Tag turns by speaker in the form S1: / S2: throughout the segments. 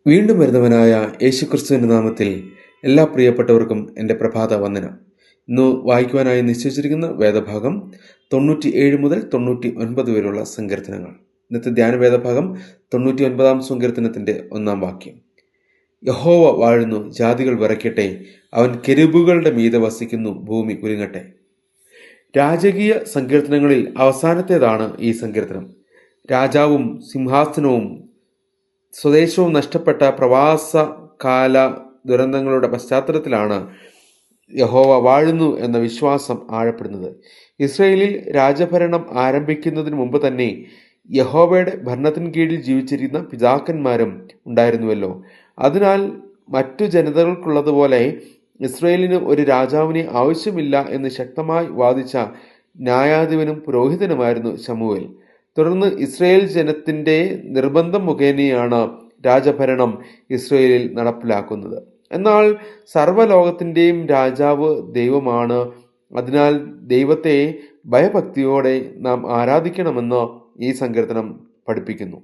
S1: വീണ്ടും വരുന്നവനായ യേശുക്രിസ്തുവിൻ്റെ നാമത്തിൽ എല്ലാ പ്രിയപ്പെട്ടവർക്കും എൻ്റെ പ്രഭാത വന്ദനം. ഇന്ന് വായിക്കുവാനായി നിശ്ചയിച്ചിരിക്കുന്ന വേദഭാഗം 97 മുതൽ 99 വരെയുള്ള സങ്കീർത്തനങ്ങൾ. ഇന്നത്തെ ധ്യാന വേദഭാഗം 99 സങ്കീർത്തനത്തിൻ്റെ 1 വാക്യം. യഹോവ വാഴുന്നു, ജാതികൾ വിറയ്ക്കട്ടെ, അവൻ കെരൂബുകളുടെ മീതെ വസിക്കുന്നു, ഭൂമി കുലുങ്ങട്ടെ. രാജകീയ സങ്കീർത്തനങ്ങളിൽ അവസാനത്തേതാണ് ഈ സങ്കീർത്തനം. രാജാവും സിംഹാസനവും സ്വദേശവും നഷ്ടപ്പെട്ട പ്രവാസ കാല ദുരന്തങ്ങളുടെ പശ്ചാത്തലത്തിലാണ് യഹോവ വാഴുന്നു എന്ന വിശ്വാസം ആഴപ്പെടുന്നത്. ഇസ്രയേലിൽ രാജഭരണം ആരംഭിക്കുന്നതിന് മുമ്പ് തന്നെ യഹോവയുടെ ഭരണത്തിന് കീഴിൽ ജീവിച്ചിരുന്ന പിതാക്കന്മാരും ഉണ്ടായിരുന്നുവല്ലോ. അതിനാൽ മറ്റു ജനതകൾക്കുള്ളതുപോലെ ഇസ്രയേലിന് ഒരു രാജാവിനെ ആവശ്യമില്ല എന്ന് ശക്തമായി വാദിച്ച ന്യായാധിപനും പുരോഹിതനുമായിരുന്നു ശമൂവേൽ. തുടർന്ന് ഇസ്രയേൽ ജനത്തിന്റെ നിർബന്ധം മുഖേനയാണ് രാജഭരണം ഇസ്രയേലിൽ നടപ്പിലാക്കുന്നത്. എന്നാൽ സർവ്വലോകത്തിൻ്റെയും രാജാവ് ദൈവമാണ്. അതിനാൽ ദൈവത്തെ ഭയഭക്തിയോടെ നാം ആരാധിക്കണമെന്ന് ഈ സങ്കീർത്തനം പഠിപ്പിക്കുന്നു.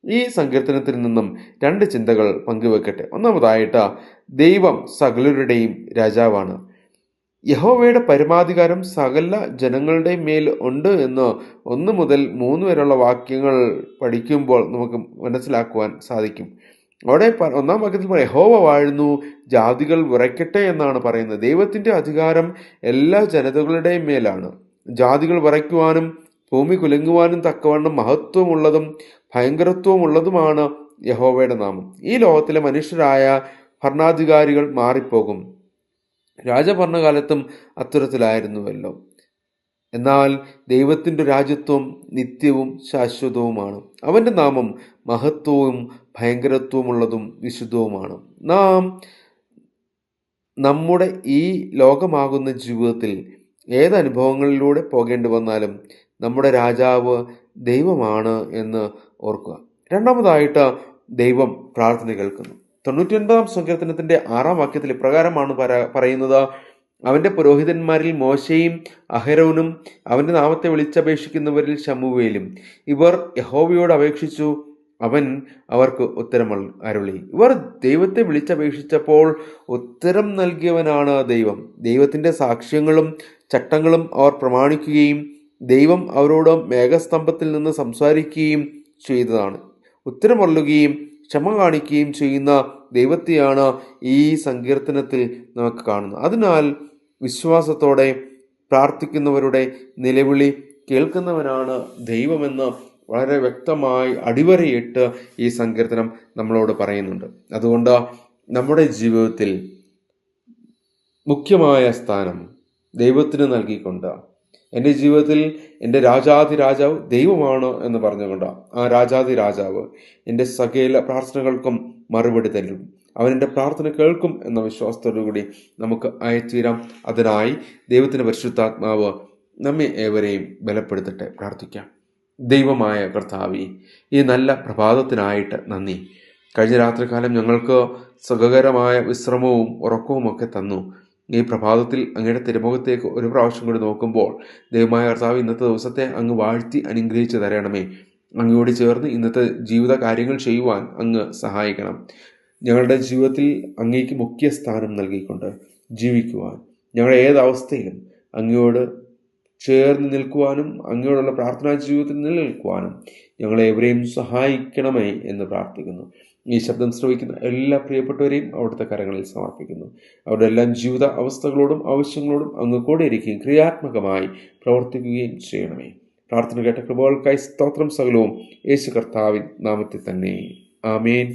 S1: ഈ സങ്കീർത്തനത്തിൽ നിന്നും 2 ചിന്തകൾ പങ്കുവെക്കട്ടെ. ഒന്നാമതായിട്ട്, ദൈവം സകലരുടെയും രാജാവാണ്. യഹോവയുടെ പരമാധികാരം സകല ജനങ്ങളുടെ മേൽ ഉണ്ട് എന്ന് 1 മുതൽ 3 വരെയുള്ള വാക്യങ്ങൾ പഠിക്കുമ്പോൾ നമുക്ക് മനസ്സിലാക്കുവാൻ സാധിക്കും. അവിടെ 1-ാം വാക്യത്തിൽ യഹോവ വാഴുന്നു, ജാതികൾ വിറയ്ക്കട്ടെ എന്നാണ് പറയുന്നത്. ദൈവത്തിന്റെ അധികാരം എല്ലാ ജനതകളുടെയും മേലാണ്. ജാതികൾ വിറയ്ക്കുവാനും ഭൂമി കുലുങ്ങുവാനും തക്കവണ്ണം മഹത്വമുള്ളതും ഭയങ്കരത്വമുള്ളതുമാണ് യഹോവയുടെ നാമം. ഈ ലോകത്തിലെ മനുഷ്യരായ ഭരണാധികാരികൾ മാറിപ്പോകും. രാജഭരണകാലത്തും അത്തരത്തിലായിരുന്നുവല്ലോ. എന്നാൽ ദൈവത്തിൻ്റെ രാജ്യത്വം നിത്യവും ശാശ്വതവുമാണ്. അവൻ്റെ നാമം മഹത്വവും ഭയങ്കരത്വമുള്ളതും വിശുദ്ധവുമാണ്. നാം നമ്മുടെ ഈ ലോകമാകുന്ന ജീവിതത്തിൽ ഏതനുഭവങ്ങളിലൂടെ പോകേണ്ടി വന്നാലും നമ്മുടെ രാജാവ് ദൈവമാണ് എന്ന് ഓർക്കുക. രണ്ടാമതായിട്ട്, ദൈവം പ്രാർത്ഥന കേൾക്കുന്നു. 99 സങ്കീർത്തനത്തിന്റെ 6-ാം വാക്യത്തിൽ ഇപ്രകാരമാണ് പറയുന്നത്: അവന്റെ പുരോഹിതന്മാരിൽ മോശയും അഹരോനും അവന്റെ നാമത്തെ വിളിച്ചപേക്ഷിക്കുന്നവരിൽ ശമൂവേലും ഇവർ യഹോവയോട് അപേക്ഷിച്ചു, അവൻ അവർക്ക് ഉത്തരം അരുളി. ഇവർ ദൈവത്തെ വിളിച്ചപേക്ഷിച്ചപ്പോൾ ഉത്തരം നൽകിയവനാണ് ദൈവം. ദൈവത്തിന്റെ സാക്ഷ്യങ്ങളും ചട്ടങ്ങളും അവർ പ്രമാണിക്കുകയും ദൈവം അവരോട് മേഘസ്തംഭത്തിൽ നിന്ന് സംസാരിക്കുകയും ചെയ്തതാണ്. ഉത്തരമരുളുകയും ക്ഷമ കാണിക്കുകയും ചെയ്യുന്ന ദൈവത്തെയാണ് ഈ സങ്കീർത്തനത്തിൽ നമുക്ക് കാണുന്നത്. അതിനാൽ വിശ്വാസത്തോടെ പ്രാർത്ഥിക്കുന്നവരുടെ നിലവിളി കേൾക്കുന്നവനാണ് ദൈവമെന്ന് വളരെ വ്യക്തമായി അടിവരയിട്ട് ഈ സങ്കീർത്തനം നമ്മളോട് പറയുന്നുണ്ട്. അതുകൊണ്ട് നമ്മുടെ ജീവിതത്തിൽ മുഖ്യമായ സ്ഥാനം ദൈവത്തിന് നൽകിക്കൊണ്ട് എൻ്റെ ജീവിതത്തിൽ എൻ്റെ രാജാതി രാജാവ് ദൈവമാണ് എന്ന് പറഞ്ഞുകൊണ്ട് ആ രാജാതി രാജാവ് എൻ്റെ സകല പ്രാർത്ഥനകൾക്കും മറുപടി തരും. അവൻ എൻ്റെ പ്രാർത്ഥന കേൾക്കും എന്ന വിശ്വാസത്തോടു കൂടി നമുക്ക് ആയിത്തീരാം. അതിനായി ദൈവത്തിൻ്റെ പരിശുദ്ധാത്മാവ് നമ്മെ ഏവരെയും ബലപ്പെടുത്തട്ടെ. പ്രാർത്ഥിക്കാം. ദൈവമായ കർത്താവേ, ഈ നല്ല പ്രഭാതത്തിനായിട്ട് നന്ദി. കഴിഞ്ഞ രാത്രികാലം ഞങ്ങൾക്ക് സുഖകരമായ വിശ്രമവും ഉറക്കവും ഒക്കെ തന്നു. ഈ പ്രഭാതത്തിൽ അങ്ങയുടെ തിരുമുഖത്തേക്ക് ഒരു പ്രാവശ്യം കൂടി നോക്കുമ്പോൾ ദൈവമായ കർത്താവ്, ഇന്നത്തെ ദിവസത്തെ അങ്ങ് വാഴ്ത്തി അനുഗ്രഹിച്ച് തരണമേ. അങ്ങയോട് ചേർന്ന് ഇന്നത്തെ ജീവിത കാര്യങ്ങൾ ചെയ്യുവാൻ അങ്ങ് സഹായിക്കണം. ഞങ്ങളുടെ ജീവിതത്തിൽ അങ്ങേക്ക് മുഖ്യ സ്ഥാനം നൽകിക്കൊണ്ട് ജീവിക്കുവാൻ, ഞങ്ങളുടെ ഏതവസ്ഥയിലും അങ്ങയോട് ചേർന്ന് നിൽക്കുവാനും അങ്ങയോടുള്ള പ്രാർത്ഥനാ ജീവിതത്തിൽ നിലനിൽക്കുവാനും ഞങ്ങളെവരെയും സഹായിക്കണമേ എന്ന് പ്രാർത്ഥിക്കുന്നു. ഈ ശബ്ദം ശ്രവിക്കുന്ന എല്ലാ പ്രിയപ്പെട്ടവരെയും അവിടുത്തെ കരങ്ങളിൽ സമർപ്പിക്കുന്നു. അവരുടെ എല്ലാ ജീവിത അവസ്ഥകളോടും ആവശ്യങ്ങളോടും അങ്ങ് കൂടെ ഇരിക്കുകയും ക്രിയാത്മകമായി പ്രവർത്തിക്കുകയും ചെയ്യണമേ. പ്രാർത്ഥന കേട്ട കൃപകൾക്കായി സ്തോത്രം. സകലവും യേശു കർത്താവിൻ നാമത്തിൽ തന്നെ. ആമേൻ.